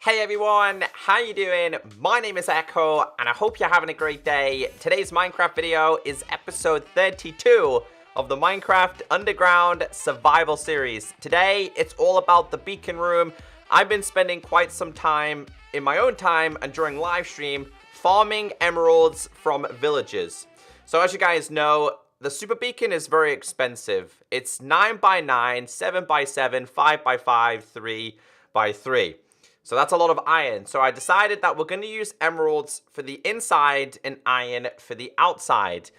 Hey everyone, how you doing? My name is Echo, and I hope you're having a great day. Today's Minecraft video is episode 32 of the Minecraft Underground Survival Series. Today, it's all about the beacon room. I've been spending quite some time in my own time and during live stream farming emeralds from villagers. So as you guys know, the super beacon is very expensive. It's 9 by 9, 7 by 7, 5 by 5, 3 by 3. So that's a lot of iron. So I decided that we're going to use emeralds for the inside and iron for the outside.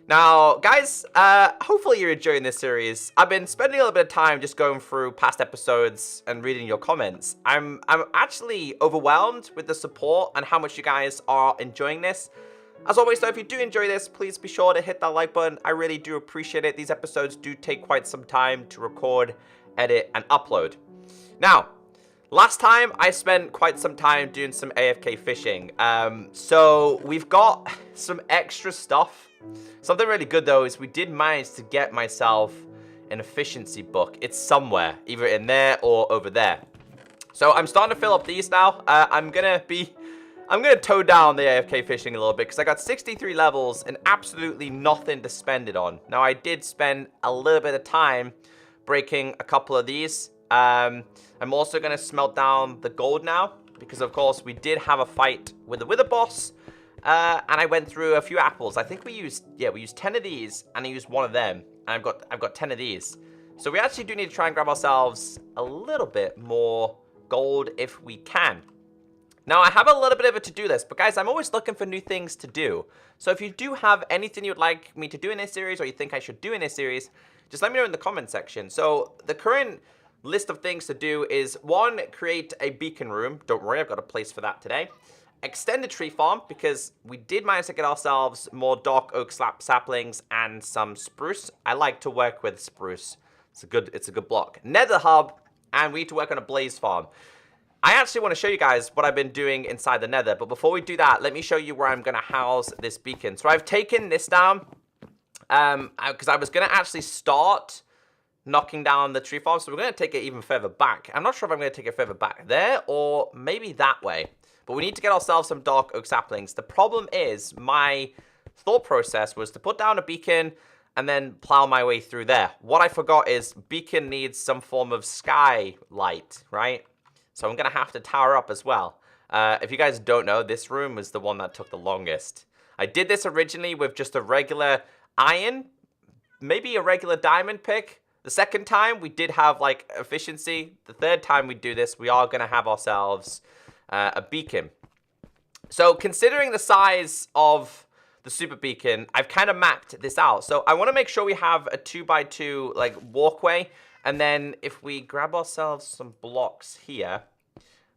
Now, guys, hopefully you're enjoying this series. I've been spending a little bit of time just going through past episodes and reading your comments. I'm actually overwhelmed with the support and how much you guys are enjoying this. As always, though, if you do enjoy this, please be sure to hit that like button. I really do appreciate it. These episodes do take quite some time to record, edit, and upload. Now, last time, I spent quite some time doing some AFK fishing. So we've got some extra stuff. Something really good, though, is we did manage to get myself an efficiency book. It's somewhere, either in there or over there. So I'm starting to fill up these now. I'm gonna toe down the AFK fishing a little bit because I got 63 levels and absolutely nothing to spend it on. Now, I did spend a little bit of time breaking a couple of these. I'm also going to smelt down the gold now because, of course, we did have a fight with the wither boss, and I went through a few apples. I think we used 10 of these, and I used one of them, and I've got 10 of these. So we actually do need to try and grab ourselves a little bit more gold if we can. Now, I have a little bit of a to-do list, but guys, I'm always looking for new things to do. So if you do have anything you'd like me to do in this series, or you think I should do in this series, just let me know in the comment section. So the current list of things to do is 1, create a beacon room. Don't worry, I've got a place for that today. Extend the tree farm because we did manage to get ourselves more dark oak saplings and some spruce. I like to work with spruce. It's a good block. Nether hub, and we need to work on a blaze farm. I actually want to show you guys what I've been doing inside the nether, but before we do that, let me show you where I'm going to house this beacon. So I've taken this down because I was going to actually start knocking down the tree farm, so we're going to take it even further back. I'm not sure if I'm going to take it further back there or maybe that way, but we need to get ourselves some dark oak saplings. The problem is my thought process was to put down a beacon and then plow my way through there. What I forgot is beacon needs some form of skylight, right? So I'm going to have to tower up as well. If you guys don't know, this room was the one that took the longest. I did this originally with just a regular iron, maybe a regular diamond pick. The second time, we did have, like, efficiency. The third time we do this, we are going to have ourselves a beacon. So, considering the size of the super beacon, I've kind of mapped this out. So, I want to make sure we have a 2x2, like, walkway. And then, if we grab ourselves some blocks here,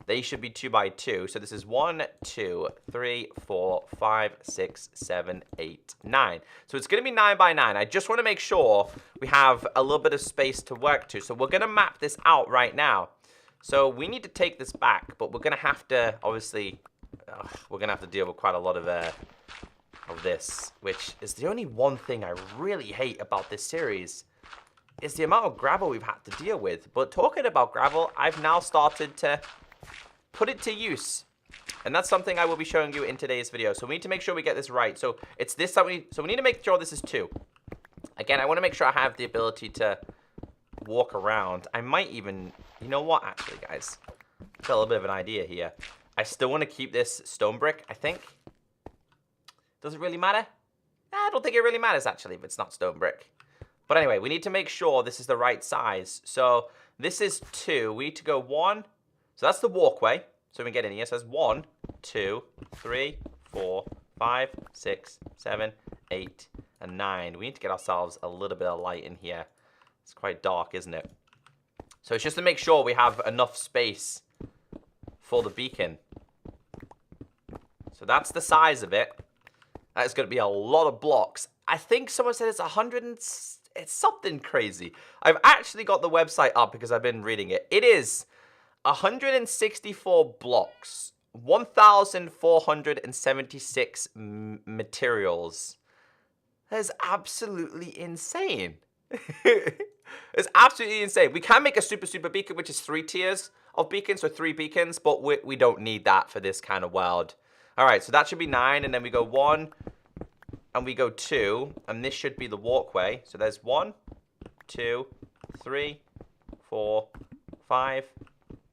they should be 2x2. So this is 1, 2, 3, 4, 5, 6, 7, 8, 9. So it's going to be 9 by 9. I just want to make sure we have a little bit of space to work to. So we're going to map this out right now. So we need to take this back, but we're going to have to, obviously, we're going to have to deal with quite a lot of this, which is the only one thing I really hate about this series is the amount of gravel we've had to deal with. But talking about gravel, I've now started to put it to use, and that's something I will be showing you in today's video. So we need to make sure we get this right. So it's this that we need to make sure this is 2. Again, I want to make sure I have the ability to walk around. I might even, you know what, actually, guys, I've got a little bit of an idea here. I still want to keep this stone brick, I think. Does it really matter? I don't think it really matters, actually, if it's not stone brick. But anyway, we need to make sure this is the right size. So this is 2. We need to go 1. So that's the walkway. So we can get in here. So that's 1, 2, 3, 4, 5, 6, 7, 8, and 9. We need to get ourselves a little bit of light in here. It's quite dark, isn't it? So it's just to make sure we have enough space for the beacon. So that's the size of it. That's going to be a lot of blocks. I think someone said it's 100 and it's something crazy. I've actually got the website up because I've been reading it. It is 164 blocks, 1,476 materials. That is absolutely insane. It's absolutely insane. We can make a super beacon, which is 3 tiers. of beacons, so 3 beacons, but we don't need that for this kind of world. All right, so that should be 9, and then we go 1, and we go 2, and this should be the walkway. So there's 1, 2, 3, 4, 5,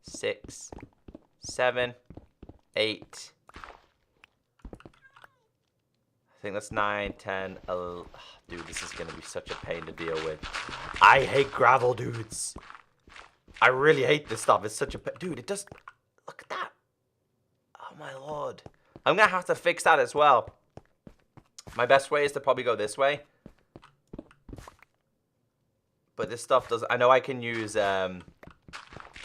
6, 7, 8. I think that's 9, 10, 11. Dude, this is going to be such a pain to deal with. I hate gravel, dudes. I really hate this stuff. It's such a... Dude, it does... Look at that. Oh, my lord. I'm going to have to fix that as well. My best way is to probably go this way. But this stuff does... I know I can use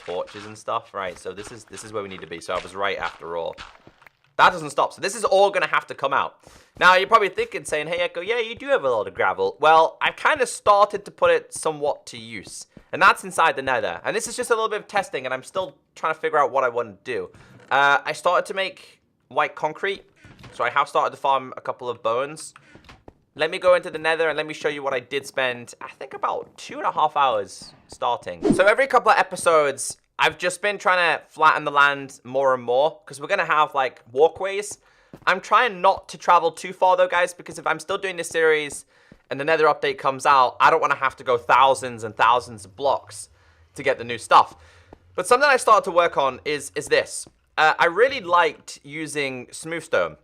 torches and stuff. Right, so this is where we need to be. So I was right after all. That doesn't stop. So this is all going to have to come out. Now, you're probably thinking, saying, hey, Echo, yeah, you do have a lot of gravel. Well, I've kind of started to put it somewhat to use. And that's inside the nether. And this is just a little bit of testing, and I'm still trying to figure out what I want to do. I started to make white concrete. So I have started to farm a couple of bones. Let me go into the nether, and let me show you what I did spend, I think, about 2.5 hours starting. So every couple of episodes, I've just been trying to flatten the land more and more, because we're going to have, like, walkways. I'm trying not to travel too far, though, guys, because if I'm still doing this series and the nether update comes out, I don't want to have to go thousands and thousands of blocks to get the new stuff. But something I started to work on is this. I really liked using smooth stone.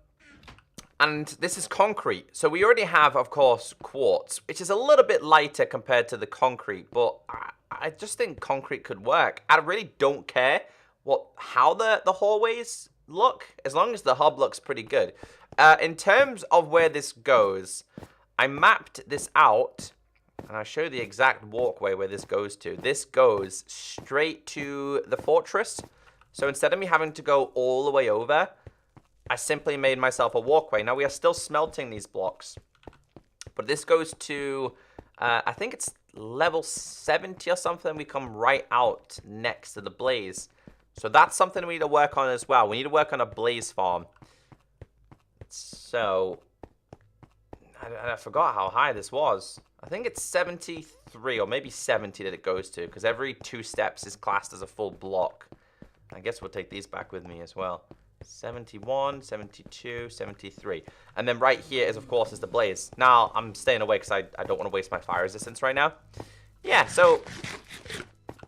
And this is concrete. So we already have, of course, quartz, which is a little bit lighter compared to the concrete, but I just think concrete could work. I really don't care how the hallways look, as long as the hub looks pretty good. In terms of where this goes, I mapped this out, and I'll show you the exact walkway where this goes to. This goes straight to the fortress. So instead of me having to go all the way over, I simply made myself a walkway. Now, we are still smelting these blocks, but this goes to, I think it's level 70 or something. We come right out next to the blaze. So that's something we need to work on as well. We need to work on a blaze farm. So, I forgot how high this was. I think it's 73 or maybe 70 that it goes to, because every 2 steps is classed as a full block. I guess we'll take these back with me as well. 71, 72, 73. And then right here is, of course, is the blaze. Now, I'm staying away because I don't want to waste my fire resistance right now. Yeah, so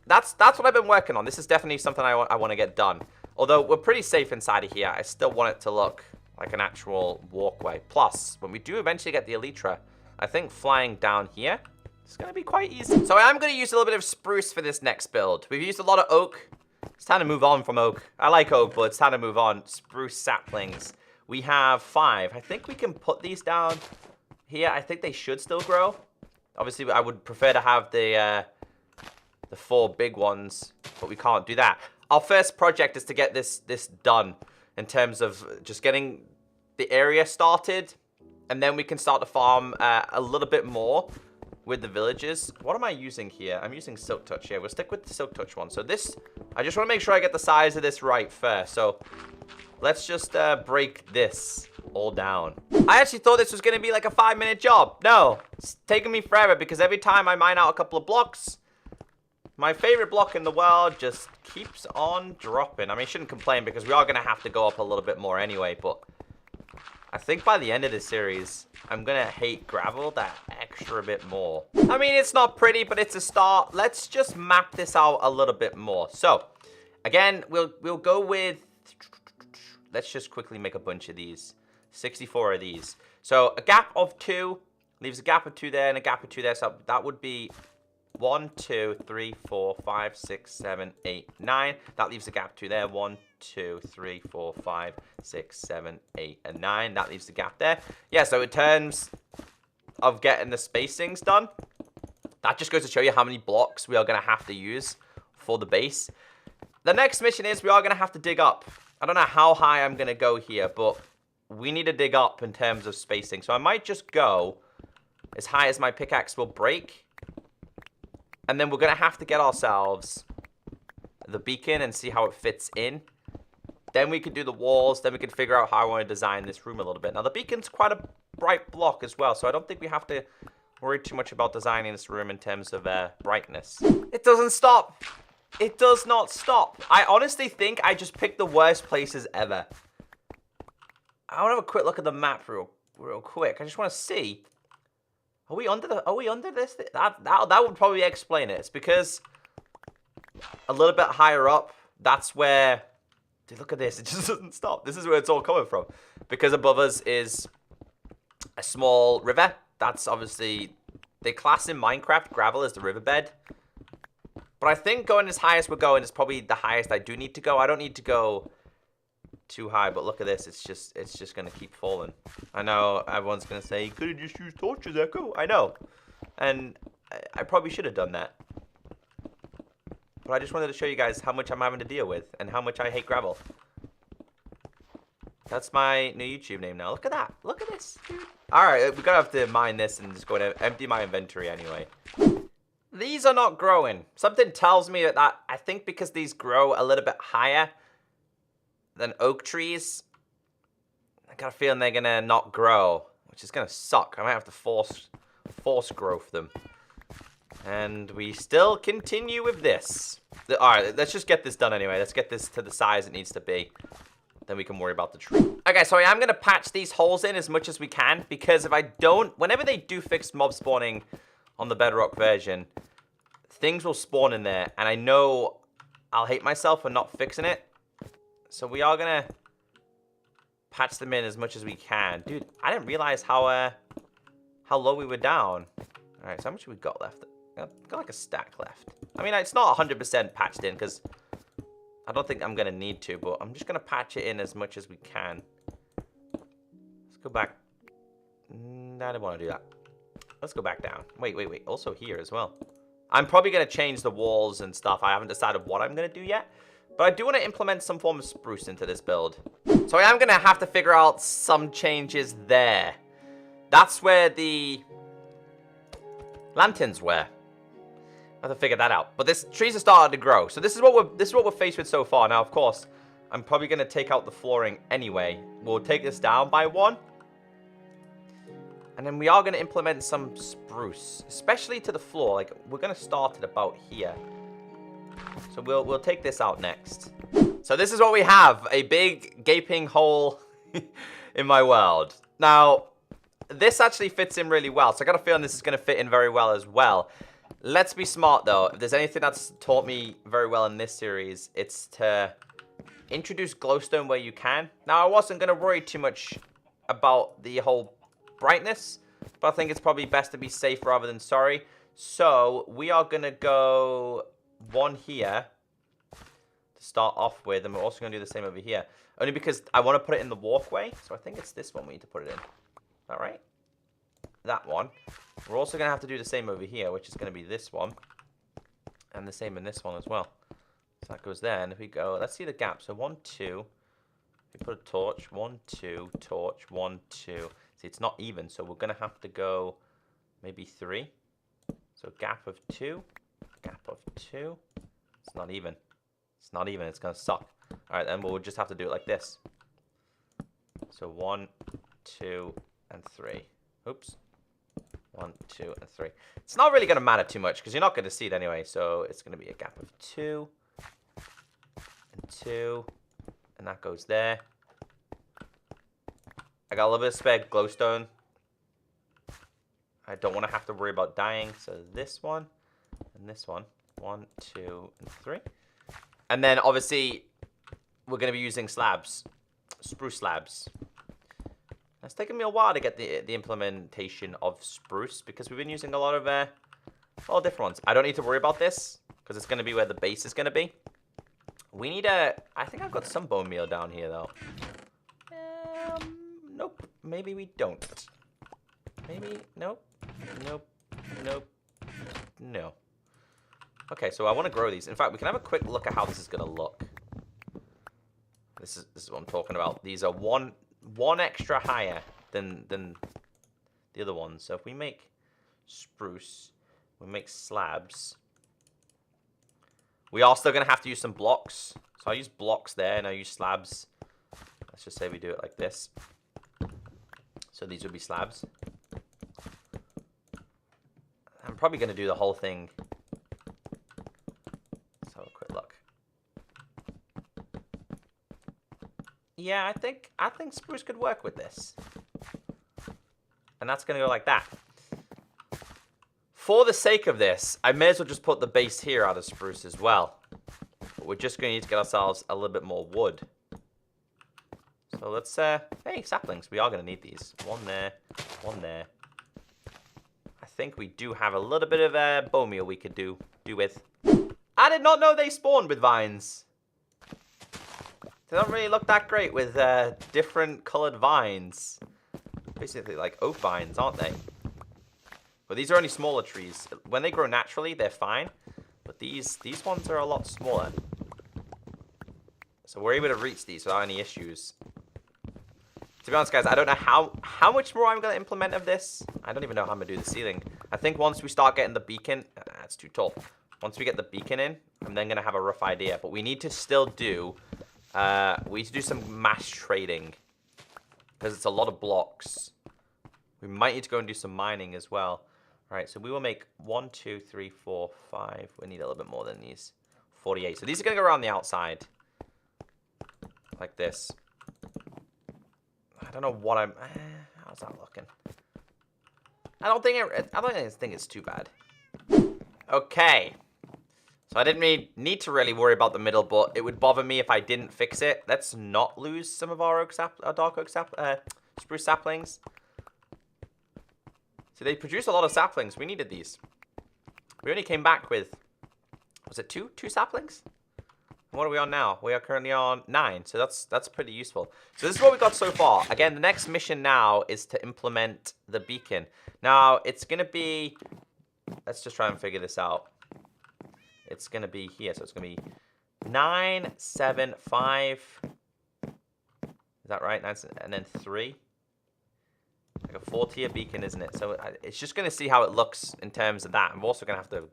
that's what I've been working on. This is definitely something I want to get done. Although we're pretty safe inside of here, I still want it to look like an actual walkway. Plus, when we do eventually get the elytra, I think flying down here is going to be quite easy. So I am going to use a little bit of spruce for this next build. We've used a lot of oak. It's time to move on from oak. I like oak, but it's time to move on. Spruce saplings. We have 5. I think we can put these down here. I think they should still grow. Obviously, I would prefer to have the 4 big ones, but we can't do that. Our first project is to get this done in terms of just getting the area started, and then we can start to farm a little bit more with the villages. What am I using here? I'm using Silk Touch here. We'll stick with the Silk Touch one. So this, I just want to make sure I get the size of this right first. So let's just break this all down. I actually thought this was going to be like a 5-minute job. No, it's taking me forever because every time I mine out a couple of blocks, my favorite block in the world just keeps on dropping. I mean, I shouldn't complain because we are going to have to go up a little bit more anyway, but I think by the end of this series, I'm going to hate gravel that extra bit more. I mean, it's not pretty, but it's a start. Let's just map this out a little bit more. So, again, we'll go with... Let's just quickly make a bunch of these. 64 of these. So, a gap of 2 leaves a gap of 2 there and a gap of 2 there. So, that would be 1, 2, 3, 4, 5, 6, 7, 8, 9. That leaves a gap 2 there. 1, 2, 3, 4, 5, 6, 7, 8, and 9. That leaves the gap there. Yeah, so in terms of getting the spacings done, that just goes to show you how many blocks we are going to have to use for the base. The next mission is we are going to have to dig up. I don't know how high I'm going to go here, but we need to dig up in terms of spacing. So I might just go as high as my pickaxe will break. And then we're going to have to get ourselves the beacon and see how it fits in. Then we can do the walls. Then we can figure out how I want to design this room a little bit. Now, the beacon's quite a bright block as well, so I don't think we have to worry too much about designing this room in terms of brightness. It doesn't stop. It does not stop. I honestly think I just picked the worst places ever. I want to have a quick look at the map real quick. I just want to see. Are we under this? That would probably explain it. It's because a little bit higher up, that's where... Dude, look at this. It just doesn't stop. This is where it's all coming from. Because above us is a small river. That's obviously... They class in Minecraft gravel as the riverbed. But I think going as high as we're going is probably the highest I do need to go. I don't need to go too high, but look at this. It's just going to keep falling. I know everyone's going to say, you could have just used torches, Echo. I know. And I probably should have done that. But I just wanted to show you guys how much I'm having to deal with and how much I hate gravel. That's my new YouTube name now. Look at that. Look at this, dude. All right, we're going to have to mine this and just go and empty my inventory anyway. These are not growing. Something tells me that I think because these grow a little bit higher than oak trees, I got a feeling they're going to not grow, which is going to suck. I might have to force growth them. And we still continue with this. All right, let's just get this done anyway. Let's get this to the size it needs to be. Then we can worry about the tree. Okay, so I am going to patch these holes in as much as we can, because if I don't, whenever they do fix mob spawning on the Bedrock version, things will spawn in there, and I know I'll hate myself for not fixing it. So we are going to patch them in as much as we can. Dude, I didn't realize how low we were down. All right, so how much have we got left? Got like a stack left. I mean, it's not 100% patched in, because I don't think I'm going to need to, but I'm just going to patch it in as much as we can. Let's go back. I don't want to do that. Let's go back down. Wait. Also here as well. I'm probably going to change the walls and stuff. I haven't decided what I'm going to do yet. But I do want to implement some form of spruce into this build. So I am going to have to figure out some changes there. That's where the lanterns were. I have to figure that out. But this trees are starting to grow. So this is what we're faced with so far. Now, of course, I'm probably going to take out the flooring anyway. We'll take this down by 1. And then we are going to implement some spruce, especially to the floor. Like, we're going to start at about here. So we'll take this out next. So this is what we have. A big gaping hole in my world. Now, this actually fits in really well. So I got a feeling this is going to fit in very well as well. Let's be smart, though. If there's anything that's taught me very well in this series, it's to introduce glowstone where you can. Now, I wasn't going to worry too much about the whole brightness, but I think it's probably best to be safe rather than sorry. So we are going to go 1 here to start off with, and we're also going to do the same over here. Only because I want to put it in the walkway, so I think it's this one we need to put it in. All right. That one. We're also going to have to do the same over here, which is going to be this one. And the same in this one as well. So that goes there. And if we go, let's see the gap. So 1, 2. We put a torch. 1, 2. Torch. 1, 2. See, it's not even. So we're going to have to go maybe 3. So gap of 2. Gap of 2. It's not even. It's not even. It's going to suck. All right, then we'll just have to do it like this. So 1, 2, and 3. Oops. 1, 2, and 3. It's not really going to matter too much because you're not going to see it anyway. So it's going to be a gap of 2 and 2, and that goes there. I got a little bit of spare glowstone. I don't want to have to worry about dying. So this one and this one. 1, 2, and 3. And then obviously we're going to be using slabs, spruce slabs. It's taken me a while to get the implementation of spruce because we've been using a lot of different ones. I don't need to worry about this because it's going to be where the base is going to be. We need I think I've got some bone meal down here though. Nope. Maybe we don't. Maybe nope. Nope. Nope. No. Okay, so I want to grow these. In fact, we can have a quick look at how this is going to look. This is what I'm talking about. These are one extra higher than the other ones. So if we make spruce, we make slabs. We are still going to have to use some blocks. So I use blocks there and I use slabs. Let's just say we do it like this. So these would be slabs. I'm probably going to do the whole thing. Let's have a quick Yeah, I think spruce could work with this. And that's going to go like that. For the sake of this, I may as well just put the base here out of spruce as well. But we're just going to need to get ourselves a little bit more wood. So let's, hey, saplings. We are going to need these. One there, one there. I think we do have a little bit of bone meal we could do with. I did not know they spawned with vines. They don't really look that great with different colored vines. Basically like oak vines, aren't they? But these are only smaller trees. When they grow naturally, they're fine. But these ones are a lot smaller. So we're able to reach these without any issues. To be honest, guys, I don't know how much more I'm going to implement of this. I don't even know how I'm going to do the ceiling. I think once we start getting the beacon... That's too tall. Once we get the beacon in, I'm then going to have a rough idea. But we need to still do... we need to do some mass trading. Because it's a lot of blocks. We might need to go and do some mining as well. Alright, so we will make 1, 2, 3, 4, 5. We need a little bit more than these. 48. So these are going to go around the outside. Like this. I don't know what I'm... how's that looking? I don't think it's too bad. Okay. So I didn't really need to really worry about the middle, but it would bother me if I didn't fix it. Let's not lose some of our dark oak spruce saplings. So they produce a lot of saplings. We needed these. We only came back with... Was it two saplings? What are we on now? We are currently on 9, so that's pretty useful. So this is what we got so far. Again, the next mission now is to implement the beacon. Now, it's going to be... Let's just try and figure this out. It's going to be here, so it's going to be 9, 7, 5. Is that right? 9, and then 3. Like a 4-tier beacon, isn't it? So it's just going to see how it looks in terms of that. I'm also going to have to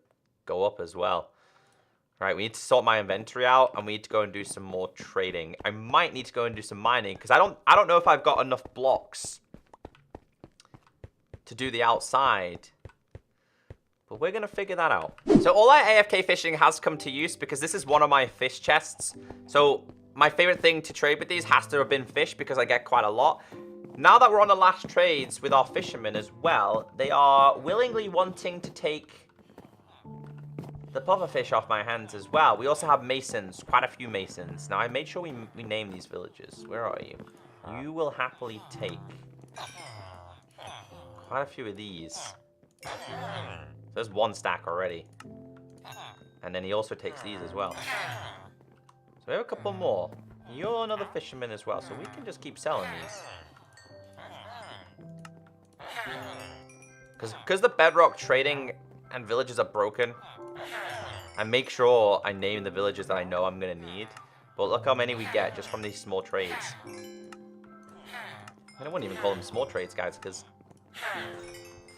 go up as well. Right, we need to sort my inventory out, and we need to go and do some more trading. I might need to go and do some mining, because I don't know if I've got enough blocks to do the outside. But we're going to figure that out. So all our AFK fishing has come to use, because this is one of my fish chests. So my favorite thing to trade with these has to have been fish, because I get quite a lot. Now that we're on the last trades with our fishermen as well, they are willingly wanting to take... the pufferfish off my hands as well. We also have masons, quite a few masons. Now, I made sure we name these villages. Where are you? You will happily take quite a few of these. So there's 1 stack already. And then he also takes these as well. So we have a couple more. You're another fisherman as well, so we can just keep selling these. Because the bedrock trading and villages are broken, I make sure I name the villages that I know I'm going to need. But look how many we get just from these small trades. I wouldn't even call them small trades, guys, because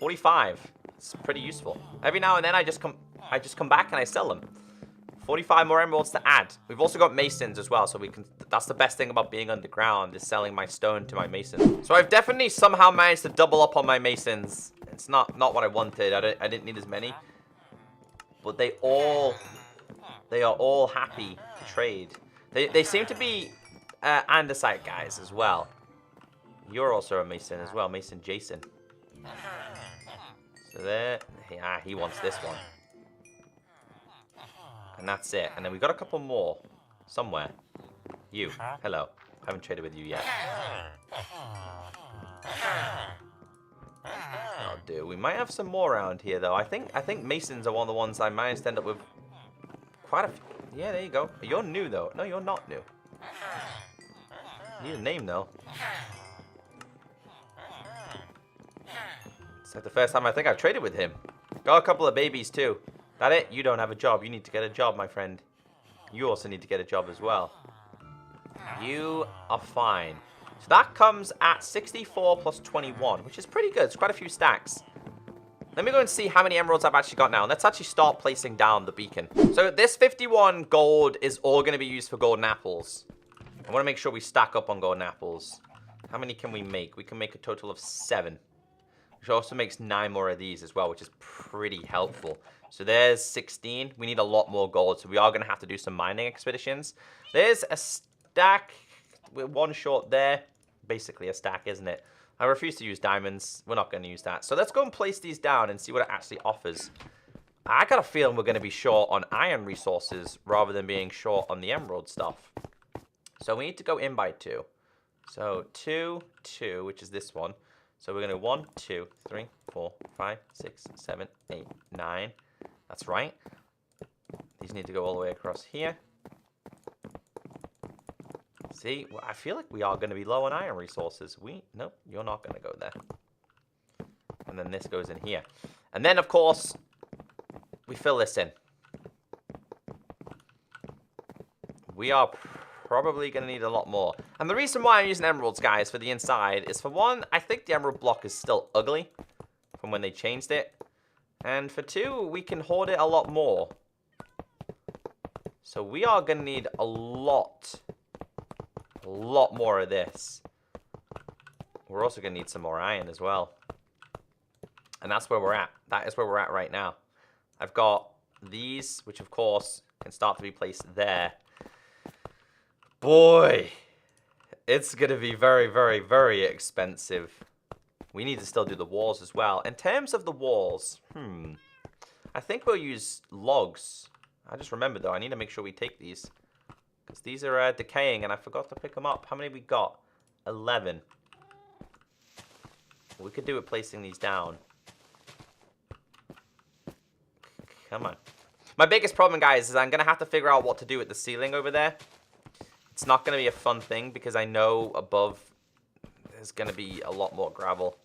45. It's pretty useful. Every now and then I just come back and I sell them. 45 more emeralds to add. We've also got masons as well, so we can... That's the best thing about being underground, is selling my stone to my masons. So I've definitely somehow managed to double up on my masons. It's not what I wanted. I didn't need as many. But they are all happy to trade. They seem to be andesite guys as well. You're also a mason as well, Mason Jason. So there, yeah, he wants this one. And that's it. And then we've got a couple more somewhere. You, hello. I haven't traded with you yet. Oh, dude, we might have some more around here, though. I think masons are one of the ones I managed to end up with quite a few. Yeah, there you go. You're new, though. No, you're not new. You need a name, though. It's like the first time I think I've traded with him. Got a couple of babies, too. That it? You don't have a job. You need to get a job, my friend. You also need to get a job as well. You are fine. So that comes at 64 plus 21, which is pretty good. It's quite a few stacks. Let me go and see how many emeralds I've actually got now. Let's actually start placing down the beacon. So this 51 gold is all going to be used for golden apples. I want to make sure we stack up on golden apples. How many can we make? We can make a total of 7. Which also makes 9 more of these as well, which is pretty helpful. So there's 16. We need a lot more gold, so we are going to have to do some mining expeditions. There's a stack we're one short there. Basically a stack, isn't it? I refuse to use diamonds. We're not going to use that. So let's go and place these down and see what it actually offers. I got a feeling we're going to be short on iron resources rather than being short on the emerald stuff. So we need to go in by 2. So 2, 2, which is this one. So we're going to 1, 2, 3, 4, 5, 6, 7, 8, 9. That's right. These need to go all the way across here. See, well, I feel like we are going to be low on iron resources. Nope, you're not going to go there. And then this goes in here. And then, of course, we fill this in. We are probably going to need a lot more. And the reason why I'm using emeralds, guys, for the inside is, for one, I think the emerald block is still ugly from when they changed it. And for 2, we can hoard it a lot more. So we are going to need a lot more of this. We're also going to need some more iron as well. And that's where we're at. That is where we're at right now. I've got these, which of course can start to be placed there. Boy, it's going to be very, very, very expensive. We need to still do the walls as well. In terms of the walls, I think we'll use logs. I just remembered, though, I need to make sure we take these. Because these are decaying, and I forgot to pick them up. How many we got? 11. We could do it placing these down. Come on. My biggest problem, guys, is I'm going to have to figure out what to do with the ceiling over there. It's not going to be a fun thing, because I know above there's going to be a lot more gravel.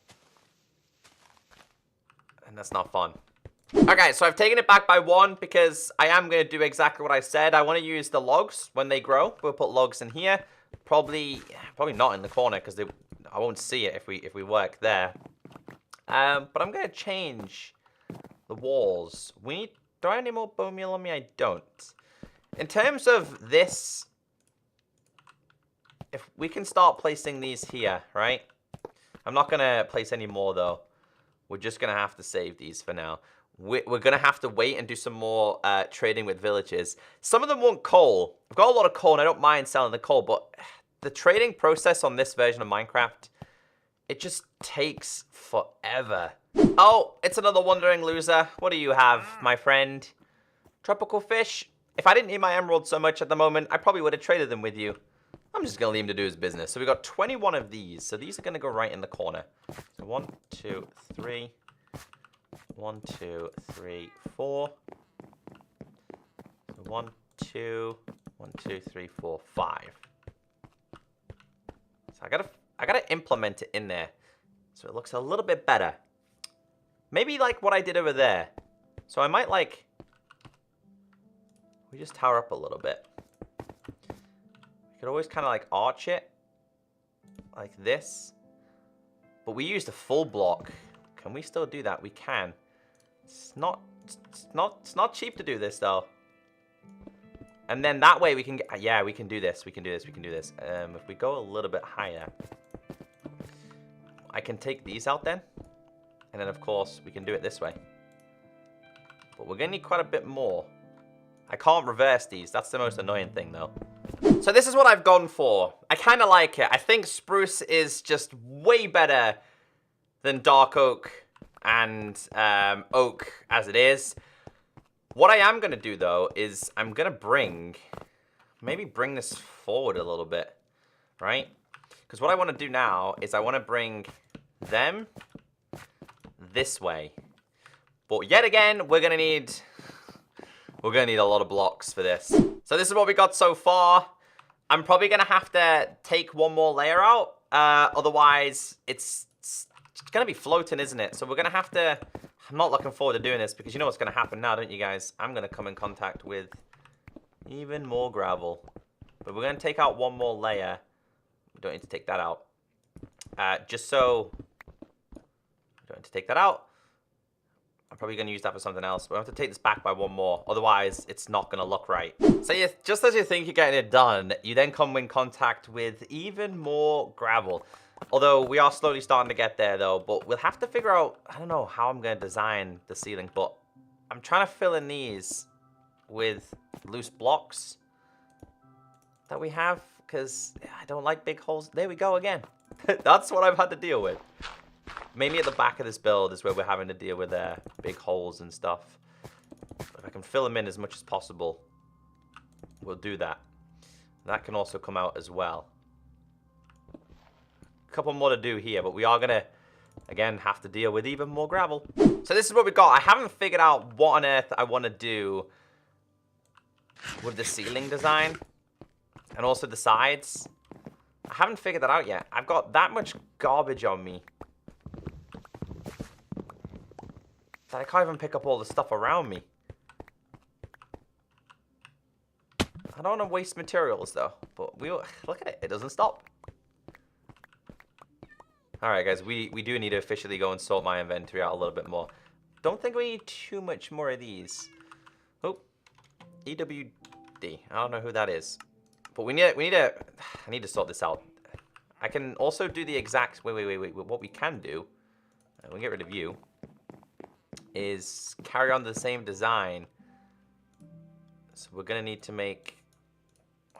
And that's not fun. Okay, so I've taken it back by 1 because I am going to do exactly what I said. I want to use the logs when they grow. We'll put logs in here. Probably not in the corner because I won't see it if we work there. But I'm going to change the walls. Do I have any more bone meal on me? I don't. In terms of this, if we can start placing these here, right? I'm not going to place any more, though. We're just going to have to save these for now. We're going to have to wait and do some more trading with villages. Some of them want coal. I've got a lot of coal, and I don't mind selling the coal, but the trading process on this version of Minecraft, it just takes forever. Oh, it's another wandering loser. What do you have, my friend? Tropical fish? If I didn't need my emeralds so much at the moment, I probably would have traded them with you. I'm just going to leave him to do his business. So we got 21 of these. So these are going to go right in the corner. So 1, 2, 3... 1, 2, 3, 4. 1, 2, 1, 2, 3, 4, 5. So I gotta implement it in there so it looks a little bit better. Maybe like what I did over there. So I might we just tower up a little bit. We could always kind of like arch it like this. But we used a full block. Can we still do that? We can. It's not cheap to do this though. And then that way we can get, yeah, we can do this. We can do this. We can do this. If we go a little bit higher, I can take these out then. And then of course we can do it this way. But we're gonna need quite a bit more. I can't reverse these. That's the most annoying thing though. So this is what I've gone for. I kind of like it. I think spruce is just way better than dark oak and oak as it is. What I am going to do, though, is I'm going to maybe bring this forward a little bit, right? Because what I want to do now is I want to bring them this way. But yet again, we're going to need a lot of blocks for this. So this is what we got so far. I'm probably going to have to take one more layer out. Otherwise, it's going to be floating, isn't it? So we're going to have to... I'm not looking forward to doing this because you know what's going to happen now, don't you guys? I'm going to come in contact with even more gravel. But we're going to take out one more layer. We don't need to take that out. Just so... we don't need to take that out. I'm probably going to use that for something else. But I have to take this back by one more. Otherwise, it's not going to look right. So just as you think you're getting it done, you then come in contact with even more gravel. Although we are slowly starting to get there, though. But we'll have to figure out... I don't know how I'm going to design the ceiling. But I'm trying to fill in these with loose blocks that we have. because I don't like big holes. There we go again. That's what I've had to deal with. Mainly at the back of this build is where we're having to deal with big holes and stuff. If I can fill them in as much as possible, we'll do that. That can also come out as well. A couple more to do here, but we are going to, again, have to deal with even more gravel. So this is what we got. I haven't figured out what on earth I want to do with the ceiling design and also the sides. I haven't figured that out yet. I've got that much garbage on me that I can't even pick up all the stuff around me. I don't want to waste materials though, but look at it. It doesn't stop. All right, guys, we do need to officially go and sort my inventory out a little bit more. Don't think we need too much more of these. Oh, EWD. I don't know who that is, but I need to sort this out. I can also do the exact. Wait. What we can do, we'll get rid of you. Is carry on the same design. So we're gonna need to make. I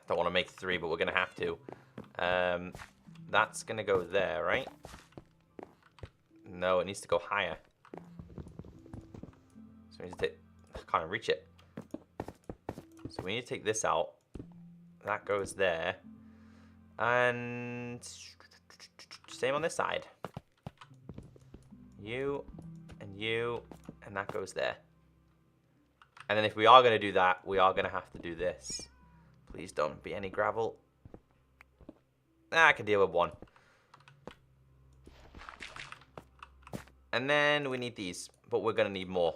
don't want to make 3, but we're gonna have to. That's gonna go there, right? No, it needs to go higher. So we need to take, I can't reach it. So we need to take this out. That goes there. And same on this side. You, and that goes there. And then if we are going to do that, we are going to have to do this. Please don't be any gravel. I can deal with 1. And then we need these, but we're going to need more.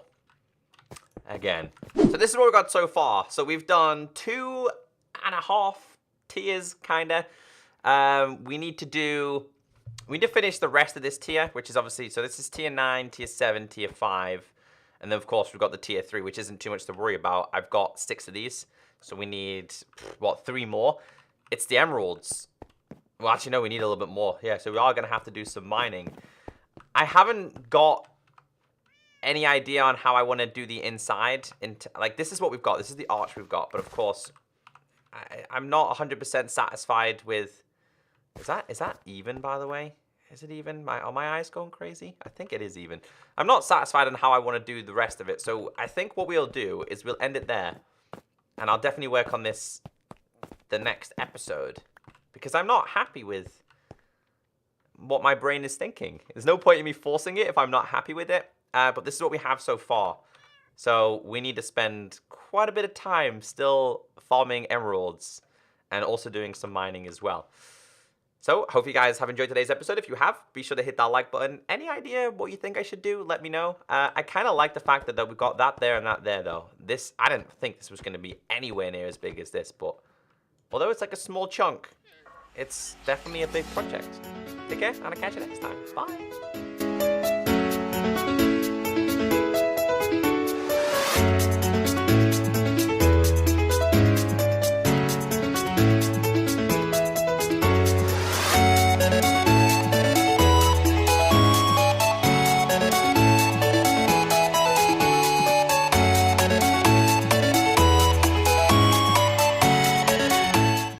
Again. So this is what we've got so far. So we've done 2.5 tiers, kind of. We need to finish the rest of this tier, which is obviously, so this is tier 9, tier 7, tier 5. And then, of course, we've got the tier 3, which isn't too much to worry about. I've got 6 of these. So we need, what, 3 more? It's the emeralds. Well, actually, no, we need a little bit more. Yeah, so we are going to have to do some mining. I haven't got any idea on how I want to do the inside. Like, this is what we've got. This is the arch we've got. But, of course, I'm not 100% satisfied with... Is that even, by the way? Is it even? Are my eyes going crazy? I think it is even. I'm not satisfied on how I want to do the rest of it. So I think what we'll do is we'll end it there. And I'll definitely work on this the next episode. Because I'm not happy with what my brain is thinking. There's no point in me forcing it if I'm not happy with it. But this is what we have so far. So we need to spend quite a bit of time still farming emeralds. And also doing some mining as well. So, hope you guys have enjoyed today's episode. If you have, be sure to hit that like button. Any idea what you think I should do? Let me know. I kind of like the fact that we've got that there and that there, though. I didn't think this was going to be anywhere near as big as this, but although it's like a small chunk, it's definitely a big project. Take care, and I'll catch you next time. Bye.